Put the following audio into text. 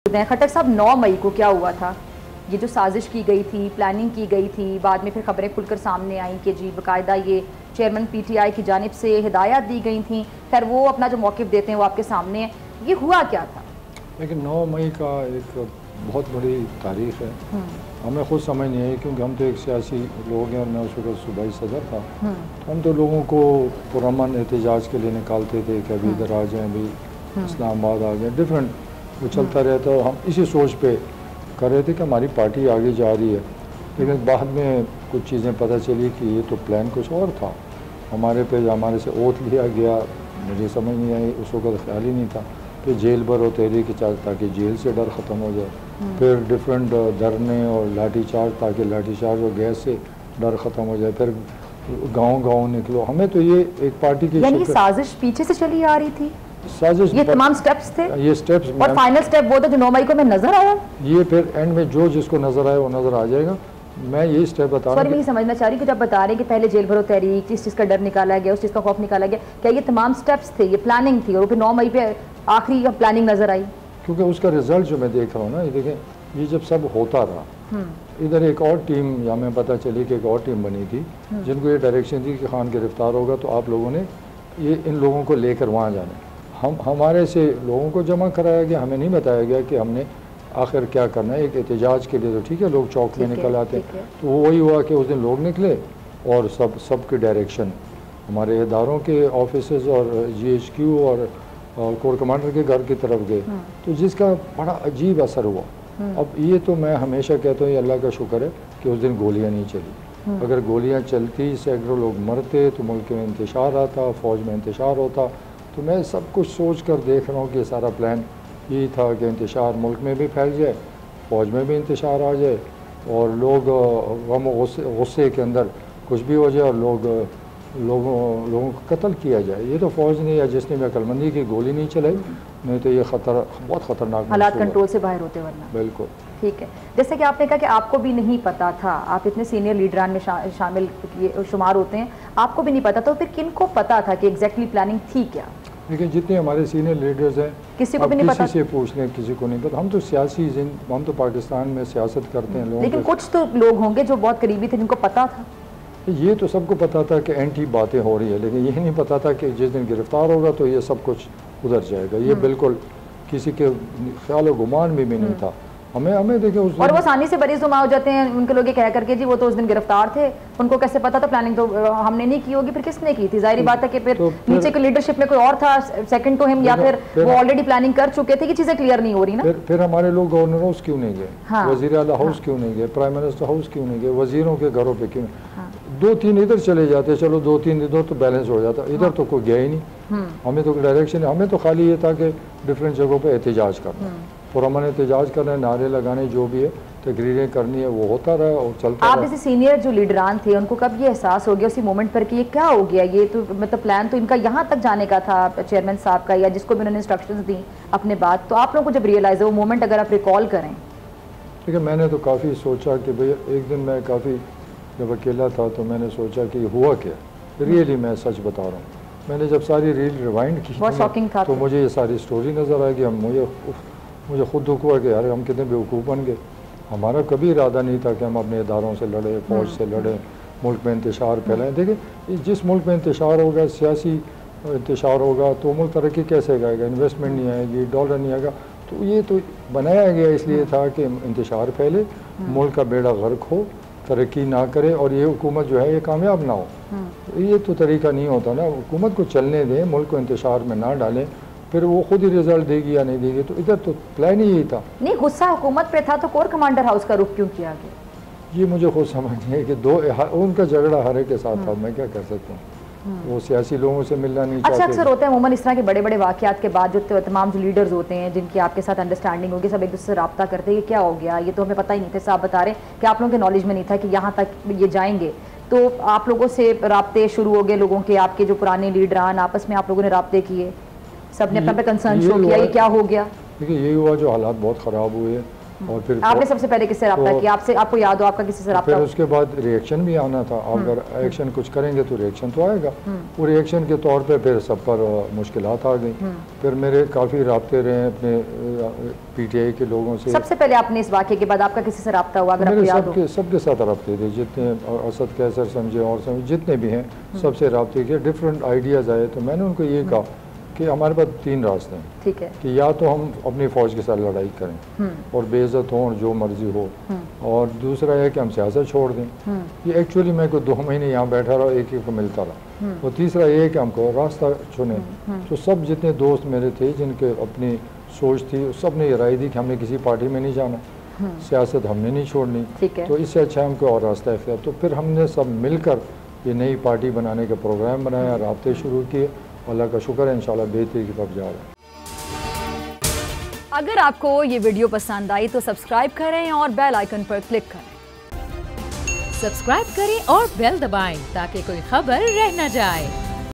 खट्टर साहब 9 मई को क्या हुआ था? ये जो साजिश की गई थी, प्लानिंग की गई थी, बाद में फिर खबरें खुलकर सामने आई कि जी बाकायदा ये चेयरमैन पीटीआई की जानिब से हिदायत दी गई थी, खैर वो अपना जो मौक़िफ़ देते हैं वो आपके सामने है। ये हुआ क्या था? लेकिन 9 मई का एक बहुत बड़ी तारीख़ है, हमें खुद समझ नहीं आई क्योंकि हम तो एक सियासी लोग हैं और मैं उस वक्त सूबाई सदर था। तो हम तो लोगों को पुरअमन एहतजाज के लिए निकालते थे कि अभी इधर आ जाएँ, अभी इस्लामाबाद आ जाएँ, डिफरेंट वो चलता रहता है। हम इसी सोच पे कर रहे थे कि हमारी पार्टी आगे जा रही है, लेकिन बाद में कुछ चीज़ें पता चली कि ये तो प्लान कुछ और था। हमारे से ओथ लिया गया, मुझे समझ नहीं आई, उस वक्त ख्याल ही नहीं था। फिर जेल भर और तहरीक ताकि जेल से डर ख़त्म हो जाए, फिर डिफरेंट धरने और लाठी चार्ज ताकि लाठी चार्ज और गैस से डर ख़त्म हो जाए, फिर गांव निकलो। हमें तो ये एक पार्टी की यानी साजिश पीछे से चली आ रही थी, साजिश, ये तमाम स्टेप्स थे, ये स्टेप्स और फाइनल स्टेप वो था जो 9 मई को मैं नजर आया। ये फिर एंड में जो जिसको नजर आए वो नजर आ जाएगा। मैं यही स्टेप बता रहा हूँ। मैं ये समझना चाह रही कि जब बता रहे हैं कि पहले जेल भरो तहरीक, इस चीज़ का डर निकाला गया, उस चीज़ का खौफ निकाला गया, क्या ये तमाम स्टेप्स थे, ये प्लानिंग थी और फिर 9 मई पे आखिरी प्लानिंग नजर आई? क्योंकि उसका रिजल्ट जो मैं देख रहा हूँ ना, ये देखें, ये जब सब होता रहा, इधर एक और टीम, या हमें पता चली कि एक और टीम बनी थी जिनको ये डायरेक्शन थी कि खान गिरफ्तार होगा तो आप लोगों ने ये इन लोगों को लेकर वहाँ जाना। हमारे से लोगों को जमा कराया गया, हमें नहीं बताया गया कि हमने आखिर क्या करना है। एक एहतजाज के लिए तो ठीक है लोग चौक में निकल आते हैं, तो वही हुआ कि उस दिन लोग निकले और सब के डायरेक्शन हमारे इदारों के ऑफिसेज और GHQ और कोर कमांडर के घर की तरफ गए, तो जिसका बड़ा अजीब असर हुआ। अब ये तो मैं हमेशा कहता हूँ, ये अल्लाह का शुक्र है कि उस दिन गोलियाँ नहीं चली। अगर गोलियाँ चलती, सैकड़ों लोग मरते, तो मुल्क में इंतशार आता, फ़ौज में इंतशार होता। तो मैं सब कुछ सोच कर देख रहा हूँ कि सारा प्लान यही था कि इंतशार मुल्क में भी फैल जाए, फ़ौज में भी इंतशार आ जाए और लोग गम गुस्से के अंदर कुछ भी हो जाए और लोगों को कत्ल किया जाए। ये तो फ़ौज ने या जिसने भी अक्लमंदी की गोली नहीं चलाई, नहीं तो ये खतरा बहुत ख़तरनाक, हालात कंट्रोल से बाहर होते वरना। बिल्कुल ठीक है। जैसे कि आपने कहा कि आपको भी नहीं पता था, आप इतने सीनियर लीडरान में शामिल शुमार होते हैं, आपको भी नहीं पता था, फिर किन को पता था कि एग्जैक्टली प्लानिंग थी क्या? लेकिन जितने हमारे सीनियर लीडर्स हैं, किसी को भी नहीं पता, किसी से पूछ लें, किसी को नहीं पता। हम तो सियासी, हम तो पाकिस्तान में सियासत करते हैं लोग, लेकिन कुछ तो लोग होंगे जो बहुत करीबी थे जिनको पता था। ये तो सबको पता था कि एंटी बातें हो रही है, लेकिन ये नहीं पता था कि जिस दिन गिरफ्तार होगा तो ये सब कुछ उधर जाएगा। ये बिल्कुल किसी के ख्याल और गुमान में भी नहीं था। हमें देखें उस और वो आसानी से बरीजुमा हो जाते हैं उनके लोग ये कह करके जी वो तो उस दिन गिरफ्तार थे, उनको कैसे पता था? प्लानिंग तो हमने नहीं की होगी, फिर किसने की थी? जाहिर बात है कि फिर नीचे की लीडरशिप में कोई और था सेकंड टू हिम, या फिर वो ऑलरेडी प्लानिंग कर चुके थे कि चीजें क्लियर नहीं हो रही ना। फिर हमारे लोग गवर्नर हाउस क्यों नहीं गए, वजीर आला हाउस क्यों नहीं गए, प्राइम मिनिस्टर हाउस क्यों नहीं गए, वजीरों के घरों पे क्यों? 2-3 इधर चले जाते, चलो 2-3 इधर तो बैलेंस हो जाता, इधर तो कोई गया ही नहीं। हमें तो डायरेक्शन, हमें तो खाली ये था कि डिफरेंट जगहों पे एहतजाज करना, पुरअमन एहतजाज करना, नारे लगाने, जो भी है तकरीरें करनी है, वो होता रहा और चलता रहा। आप जैसे सीनियर जो लीडरान थे उनको कब ये एहसास हो गया उसी मोमेंट पर कि ये क्या हो गया? ये तो मतलब प्लान तो इनका यहाँ तक जाने का था चेयरमैन साहब का, या जिसको भी उन्होंने इंस्ट्रक्शंस दी अपने बात, तो आप लोगों को जब रियलाइज वो मोमेंट अगर आप रिकॉल करें? ठीक है, मैंने तो काफ़ी सोचा कि भाई एक दिन मैं काफ़ी जब अकेला था तो मैंने सोचा कि हुआ क्या, रियली मैं सच बता रहा हूँ। मैंने जब सारी रील रिवाइंड की तो मुझे ये सारी स्टोरी नज़र आ गई। मुझे खुद दुख हुआ कि यार हम कितने बेवकूफ़ बन गए। हमारा कभी इरादा नहीं था कि हम अपने इदारों से लड़े, फ़ौज से लड़े, मुल्क में इंतशार फैलाएँ। देखिए, जिस मुल्क में इंतशार होगा, सियासी इंतशार होगा, तो मुल्क तरक्की कैसे आएगा? इन्वेस्टमेंट नहीं आएगी, डॉलर नहीं आएगा। तो ये तो बनाया गया इसलिए था कि इंतशार फैले, मुल्क का बेड़ा गर्क हो, तरक्की ना करे और ये हुकूमत जो है ये कामयाब ना हो। ये तो तरीका नहीं होता ना, हुकूमत को चलने दें, मुल्क को इंतशार में ना डालें, फिर वो खुद ही रिजल्ट देगी या नहीं देगी। तो इधर तो प्लान ही यही था। नहीं, गुस्सा हुकूमत पे था तो कोर कमांडर हाउस का रुख क्यों किया गया? ये मुझे खुद समझ नहीं है कि उनका झगड़ा हर एक के साथ था, मैं क्या कर सकता हूँ। वो सियासी लोगों से मिलना नहीं चाहते। अच्छा, अक्सर होता है अमूमन इस तरह के बड़े बड़े वाक़यात के बाद जो तमाम जो लीडर्स होते हैं जिनकी आपके साथ अंडरस्टैंडिंग होगी, सब एक दूसरे से रब्ता करते हैं, ये क्या हो गया, ये तो हमें पता ही नहीं था। साहब बता रहे कि आप लोगों के नॉलेज में नहीं था कि यहाँ तक ये जाएंगे, तो आप लोगों से रब्ते शुरू हो गए लोगों के, आपके जो पुराने लीडरान आपस में आप लोगों ने रब्ते किए, सब ने अपना पे कंसर्न शो किया, ये क्या हो गया? देखिए, यही हुआ जो हालात बहुत ख़राब हुए, اور پھر آپ نے سب سے پہلے کس سے رابطہ کیا؟ آپ سے آپ کو یاد ہو آپ کا کسی سے رابطہ؟ پھر اس کے بعد ریئیکشن بھی آنا تھا. اگر ایکشن کچھ کریں گے تو ریئیکشن تو آئے گا. وہ ریئیکشن کے طور پہ پھر سب پر مشکلات آ گئیں. پھر میرے کافی رابطے رہے اپنے پی ٹی آئی کے لوگوں سے. سب سے پہلے آپ نے اس واقعے کے بعد آپ کا کسی سے رابطہ ہوا اگر آپ کو یاد ہو؟ سب کے ساتھ رابطے تھے, جتنے اسد کیسر سمجھے اور سمجھے جتنے بھی ہیں سب سے رابطے کیے. ڈفرینٹ آئیڈیاز آئے تو میں نے ان کو یہ کہا کہ ہمارے پاس 3 راستے ہیں. ٹھیک ہے کہ یا تو ہم اپنی فوج کے ساتھ لڑائی کریں اور بے عزت ہوں اور جو مرضی ہو, اور دوسرا ہے کہ ہم سیاست چھوڑ دیں. یہ ایکچولی میں کوئی 2 مہینے یہاں بیٹھا رہا, ایک کو ملتا رہا. اور تیسرا یہ ہے کہ ہم کو راستہ چنیں. تو سب جتنے دوست میرے تھے جن کے اپنی سوچ تھی سب نے یہ رائے دی کہ ہم نے کسی پارٹی میں نہیں جانا, سیاست ہم نے نہیں چھوڑنی. تو اس سے اچھا ہم کو اور راستہ اختیار. تو پھر ہم نے سب مل کر یہ نئی پارٹی بنانے کا پروگرام بنایا, رابطے شروع کیے. اللہ کا شکر ہے انشاءاللہ بہتری کی طرف جا رہا ہے. اگر آپ کو یہ ویڈیو پسند آئی تو سبسکرائب کریں اور بیل آئیکن پر کلک کریں. سبسکرائب کریں اور بیل دبائیں تاکہ کوئی خبر رہ نہ جائے.